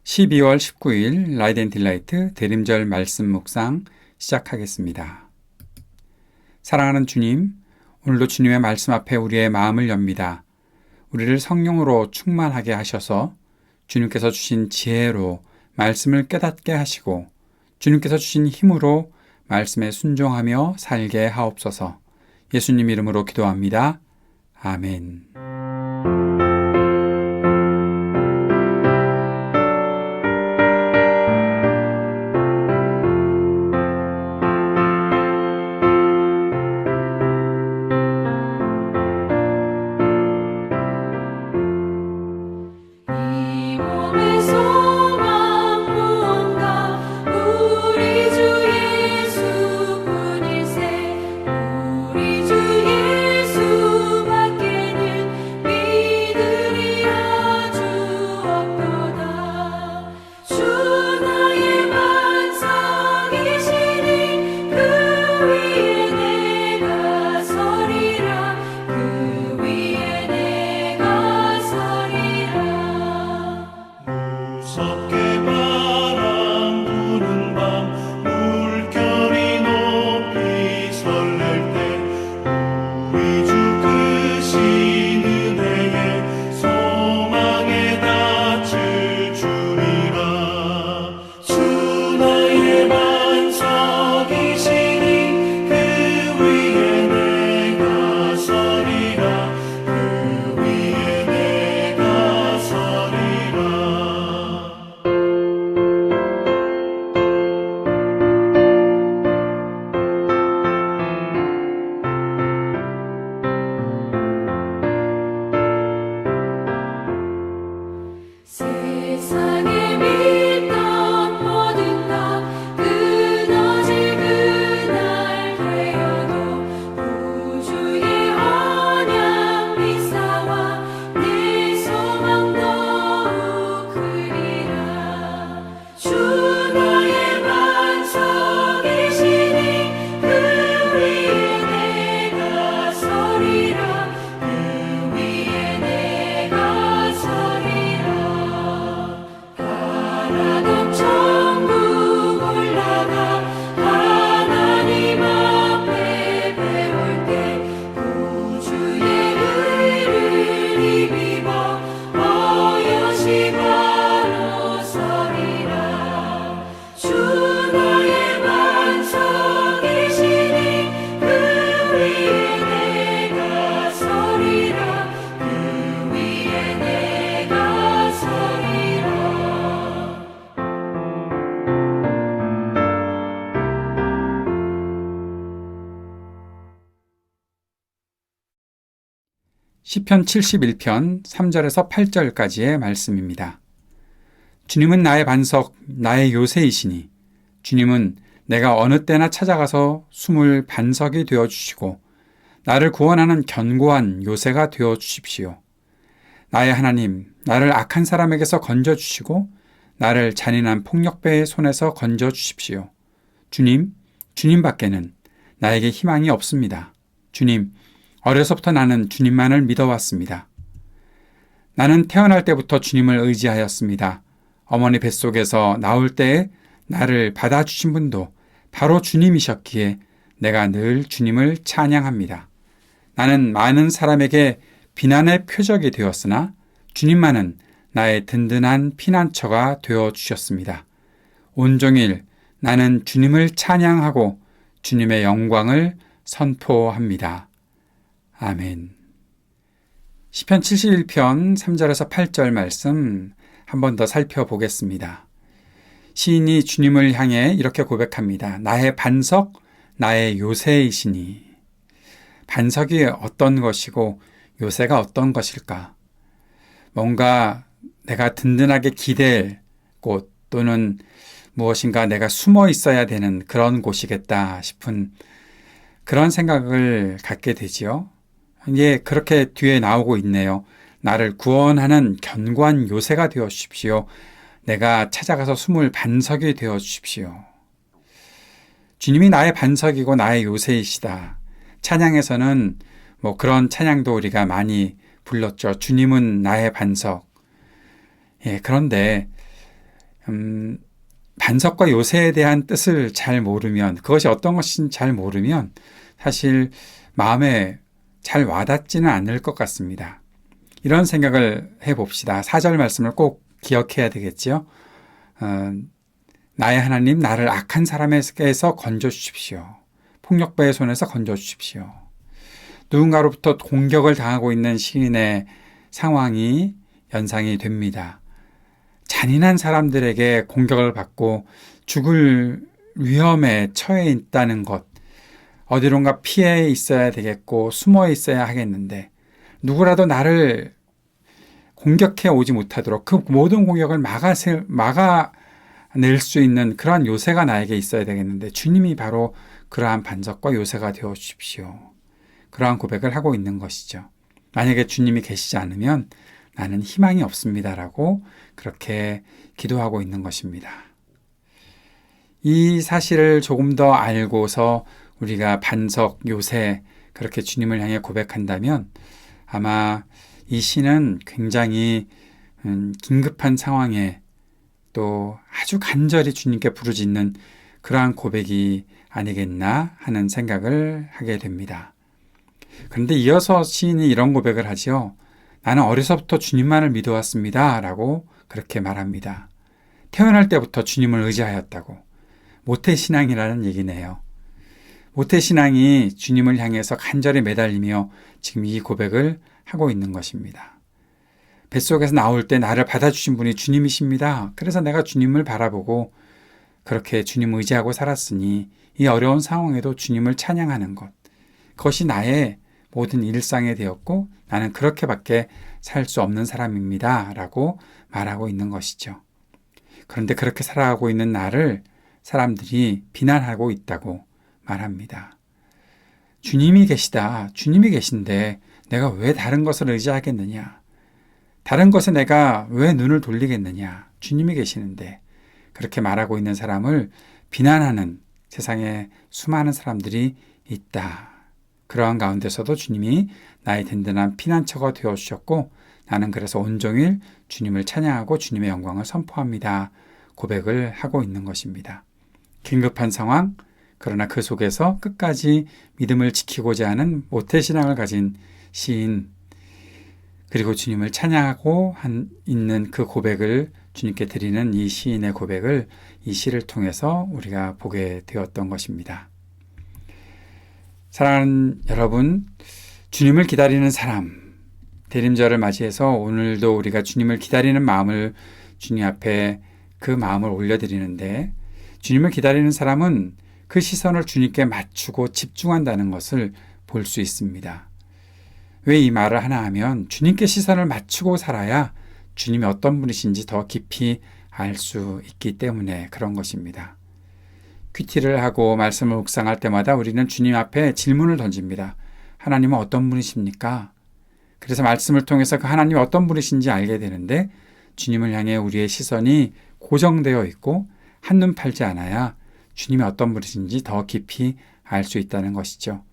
12월 19일 라이트 앤 딜라이트 대림절 말씀 묵상 시작하겠습니다. 사랑하는 주님, 오늘도 주님의 말씀 앞에 우리의 마음을 엽니다. 우리를 성령으로 충만하게 하셔서 주님께서 주신 지혜로 말씀을 깨닫게 하시고 주님께서 주신 힘으로 말씀에 순종하며 살게 하옵소서. 예수님 이름으로 기도합니다. 아멘. 시편 71편 3절에서 8절까지의 말씀입니다. 주님은 나의 반석, 나의 요새이시니 주님은 내가 어느 때나 찾아가서 숨을 반석이 되어주시고 나를 구원하는 견고한 요새가 되어주십시오. 나의 하나님, 나를 악한 사람에게서 건져주시고 나를 잔인한 폭력배의 손에서 건져주십시오. 주님, 주님밖에는 나에게 희망이 없습니다. 주님, 어려서부터 나는 주님만을 믿어왔습니다. 나는 태어날 때부터 주님을 의지하였습니다. 어머니 뱃속에서 나올 때에 나를 받아주신 분도 바로 주님이셨기에 내가 늘 주님을 찬양합니다. 나는 많은 사람에게 비난의 표적이 되었으나 주님만은 나의 든든한 피난처가 되어주셨습니다. 온종일 나는 주님을 찬양하고 주님의 영광을 선포합니다. 아멘. 시편 71편 3절에서 8절 말씀 한 번 더 살펴보겠습니다. 시인이 주님을 향해 이렇게 고백합니다. 나의 반석, 나의 요새이시니. 반석이 어떤 것이고 요새가 어떤 것일까? 뭔가 내가 든든하게 기댈 곳 또는 무엇인가 내가 숨어 있어야 되는 그런 곳이겠다 싶은 그런 생각을 갖게 되지요. 예, 그렇게 뒤에 나오고 있네요. 나를 구원하는 견고한 요새가 되어 주십시오. 내가 찾아가서 숨을 반석이 되어 주십시오. 주님이 나의 반석이고 나의 요새이시다. 찬양에서는 그런 찬양도 우리가 많이 불렀죠. 주님은 나의 반석. 예, 그런데 반석과 요새에 대한 뜻을 잘 모르면, 그것이 어떤 것인지 잘 모르면 사실 마음에 잘 와닿지는 않을 것 같습니다. 이런 생각을 해봅시다. 4절 말씀을 꼭 기억해야 되겠죠. 나의 하나님, 나를 악한 사람에게서 건져주십시오. 폭력배의 손에서 건져주십시오. 누군가로부터 공격을 당하고 있는 시인의 상황이 연상이 됩니다. 잔인한 사람들에게 공격을 받고 죽을 위험에 처해 있다는 것, 어디론가 피해 있어야 되겠고 숨어 있어야 하겠는데 누구라도 나를 공격해 오지 못하도록 그 모든 공격을 막아낼 수 있는 그러한 요새가 나에게 있어야 되겠는데 주님이 바로 그러한 반석과 요새가 되어 주십시오. 그러한 고백을 하고 있는 것이죠. 만약에 주님이 계시지 않으면 나는 희망이 없습니다라고 그렇게 기도하고 있는 것입니다. 이 사실을 조금 더 알고서 우리가 반석, 요새 그렇게 주님을 향해 고백한다면 아마 이 시는 굉장히 긴급한 상황에 또 아주 간절히 주님께 부르짖는 그러한 고백이 아니겠나 하는 생각을 하게 됩니다. 그런데 이어서 시인이 이런 고백을 하죠. 나는 어려서부터 주님만을 믿어왔습니다 라고 그렇게 말합니다. 태어날 때부터 주님을 의지하였다고. 모태신앙이라는 얘기네요. 모태신앙이 주님을 향해서 간절히 매달리며 지금 이 고백을 하고 있는 것입니다. 뱃속에서 나올 때 나를 받아주신 분이 주님이십니다. 그래서 내가 주님을 바라보고 그렇게 주님을 의지하고 살았으니 이 어려운 상황에도 주님을 찬양하는 것. 그것이 나의 모든 일상이 되었고 나는 그렇게밖에 살 수 없는 사람입니다. 라고 말하고 있는 것이죠. 그런데 그렇게 살아가고 있는 나를 사람들이 비난하고 있다고 말합니다. 주님이 계시다. 주님이 계신데 내가 왜 다른 것을 의지하겠느냐. 다른 것에 내가 왜 눈을 돌리겠느냐. 주님이 계시는데 그렇게 말하고 있는 사람을 비난하는 세상에 수많은 사람들이 있다. 그러한 가운데서도 주님이 나의 든든한 피난처가 되어주셨고 나는 그래서 온종일 주님을 찬양하고 주님의 영광을 선포합니다. 고백을 하고 있는 것입니다. 긴급한 상황, 그러나 그 속에서 끝까지 믿음을 지키고자 하는 모태신앙을 가진 시인, 그리고 주님을 찬양하고 있는 그 고백을 주님께 드리는 이 시인의 고백을 이 시를 통해서 우리가 보게 되었던 것입니다. 사랑하는 여러분, 주님을 기다리는 사람, 대림절을 맞이해서 오늘도 우리가 주님을 기다리는 마음을 주님 앞에 그 마음을 올려드리는데 주님을 기다리는 사람은 그 시선을 주님께 맞추고 집중한다는 것을 볼 수 있습니다. 왜 이 말을 하나 하면 주님께 시선을 맞추고 살아야 주님이 어떤 분이신지 더 깊이 알 수 있기 때문에 그런 것입니다. 큐티를 하고 말씀을 묵상할 때마다 우리는 주님 앞에 질문을 던집니다. 하나님은 어떤 분이십니까? 그래서 말씀을 통해서 그 하나님이 어떤 분이신지 알게 되는데 주님을 향해 우리의 시선이 고정되어 있고 한눈 팔지 않아야 주님이 어떤 분이신지 더 깊이 알 수 있다는 것이죠.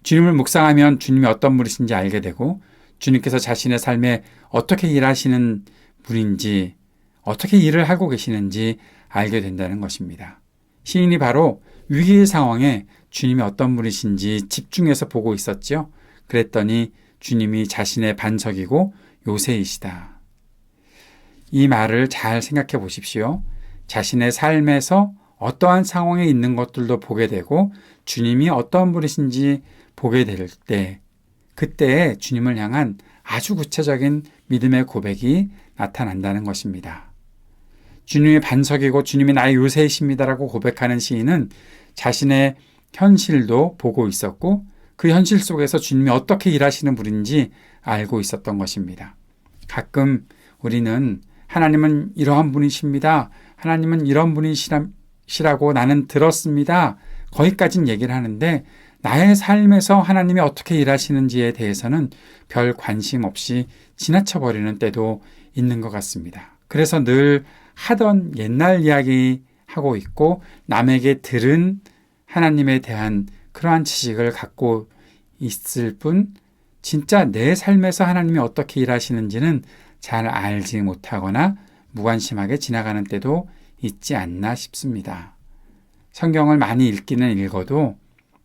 주님을 묵상하면 주님이 어떤 분이신지 알게 되고 주님께서 자신의 삶에 어떻게 일하시는 분인지 어떻게 일을 하고 계시는지 알게 된다는 것입니다. 시인이 바로 위기의 상황에 주님이 어떤 분이신지 집중해서 보고 있었죠. 그랬더니 주님이 자신의 반석이고 요새이시다. 이 말을 잘 생각해 보십시오. 자신의 삶에서 어떠한 상황에 있는 것들도 보게 되고 주님이 어떤 분이신지 보게 될 때, 그때에 주님을 향한 아주 구체적인 믿음의 고백이 나타난다는 것입니다. 주님의 반석이고 주님이 나의 요새이십니다라고 고백하는 시인은 자신의 현실도 보고 있었고 그 현실 속에서 주님이 어떻게 일하시는 분인지 알고 있었던 것입니다. 가끔 우리는 하나님은 이러한 분이십니다. 하나님은 이런 분이시라고 나는 들었습니다. 거기까지는 얘기를 하는데 나의 삶에서 하나님이 어떻게 일하시는지에 대해서는 별 관심 없이 지나쳐버리는 때도 있는 것 같습니다. 그래서 늘 하던 옛날 이야기 하고 있고 남에게 들은 하나님에 대한 그러한 지식을 갖고 있을 뿐 진짜 내 삶에서 하나님이 어떻게 일하시는지는 잘 알지 못하거나 무관심하게 지나가는 때도 있지 않나 싶습니다. 성경을 많이 읽기는 읽어도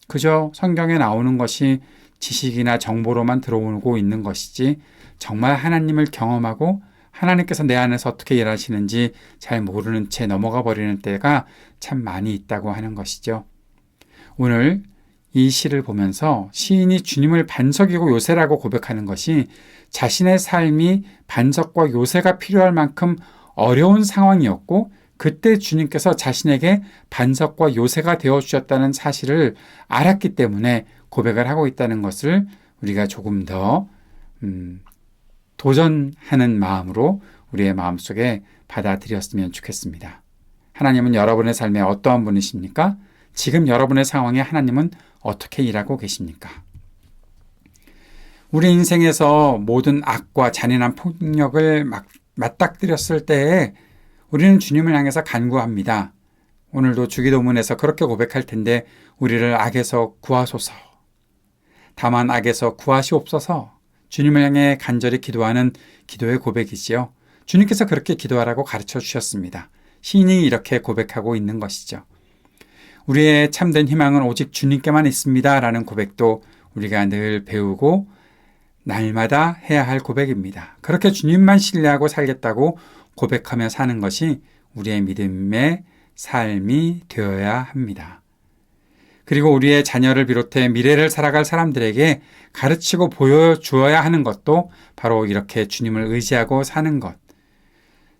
그저 성경에 나오는 것이 지식이나 정보로만 들어오고 있는 것이지 정말 하나님을 경험하고 하나님께서 내 안에서 어떻게 일하시는지 잘 모르는 채 넘어가 버리는 때가 참 많이 있다고 하는 것이죠. 오늘 이 시를 보면서 시인이 주님을 반석이고 요새라고 고백하는 것이 자신의 삶이 반석과 요새가 필요할 만큼 어려운 상황이었고 그때 주님께서 자신에게 반석과 요새가 되어주셨다는 사실을 알았기 때문에 고백을 하고 있다는 것을 우리가 조금 더 도전하는 마음으로 우리의 마음속에 받아들였으면 좋겠습니다. 하나님은 여러분의 삶에 어떠한 분이십니까? 지금 여러분의 상황에 하나님은 어떻게 일하고 계십니까? 우리 인생에서 모든 악과 잔인한 폭력을 맞닥뜨렸을 때에 우리는 주님을 향해서 간구합니다. 오늘도 주기도문에서 그렇게 고백할 텐데 우리를 악에서 구하소서. 다만 악에서 구하시옵소서. 주님을 향해 간절히 기도하는 기도의 고백이지요. 주님께서 그렇게 기도하라고 가르쳐 주셨습니다. 시인이 이렇게 고백하고 있는 것이죠. 우리의 참된 희망은 오직 주님께만 있습니다. 라는 고백도 우리가 늘 배우고 날마다 해야 할 고백입니다. 그렇게 주님만 신뢰하고 살겠다고 고백하며 사는 것이 우리의 믿음의 삶이 되어야 합니다. 그리고 우리의 자녀를 비롯해 미래를 살아갈 사람들에게 가르치고 보여주어야 하는 것도 바로 이렇게 주님을 의지하고 사는 것.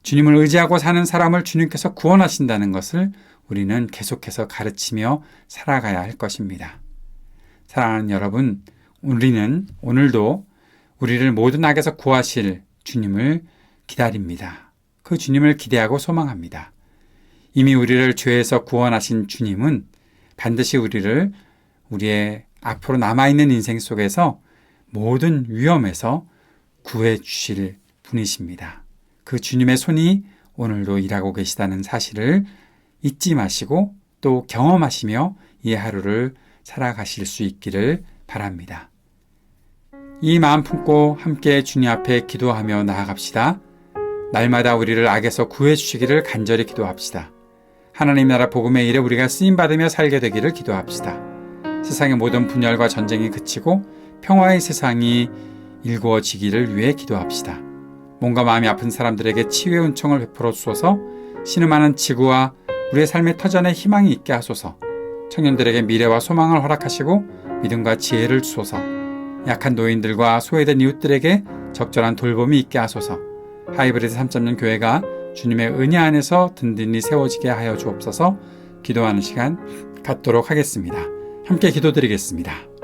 주님을 의지하고 사는 사람을 주님께서 구원하신다는 것을 우리는 계속해서 가르치며 살아가야 할 것입니다. 사랑하는 여러분, 우리는 오늘도 우리를 모든 악에서 구하실 주님을 기다립니다. 그 주님을 기대하고 소망합니다. 이미 우리를 죄에서 구원하신 주님은 반드시 우리를 우리의 앞으로 남아있는 인생 속에서 모든 위험에서 구해 주실 분이십니다. 그 주님의 손이 오늘도 일하고 계시다는 사실을 잊지 마시고 또 경험하시며 이 하루를 살아가실 수 있기를 바랍니다. 이 마음 품고 함께 주님 앞에 기도하며 나아갑시다. 날마다 우리를 악에서 구해 주시기를 간절히 기도합시다. 하나님 나라 복음의 일에 우리가 쓰임받으며 살게 되기를 기도합시다. 세상의 모든 분열과 전쟁이 그치고 평화의 세상이 일구어지기를 위해 기도합시다. 몸과 마음이 아픈 사람들에게 치유의 은총을 베풀어 주소서. 신음하는 지구와 우리의 삶의 터전에 희망이 있게 하소서. 청년들에게 미래와 소망을 허락하시고 믿음과 지혜를 주소서. 약한 노인들과 소외된 이웃들에게 적절한 돌봄이 있게 하소서. 하이브리드 3.0 교회가 주님의 은혜 안에서 든든히 세워지게 하여 주옵소서. 기도하는 시간 갖도록 하겠습니다. 함께 기도드리겠습니다.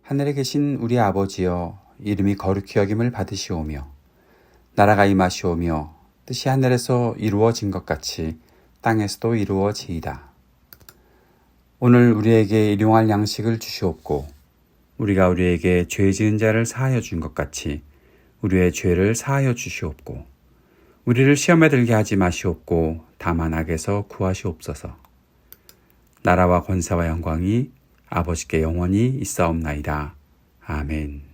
하늘에 계신 우리 아버지여, 이름이 거룩히 여김을 받으시오며 나라가 임하시오며 뜻이 하늘에서 이루어진 것 같이 땅에서도 이루어지이다. 오늘 우리에게 일용할 양식을 주시옵고 우리가 우리에게 죄 지은 자를 사하여 준 것 같이 우리의 죄를 사하여 주시옵고 우리를 시험에 들게 하지 마시옵고 다만 악에서 구하시옵소서. 나라와 권세와 영광이 아버지께 영원히 있사옵나이다. 아멘.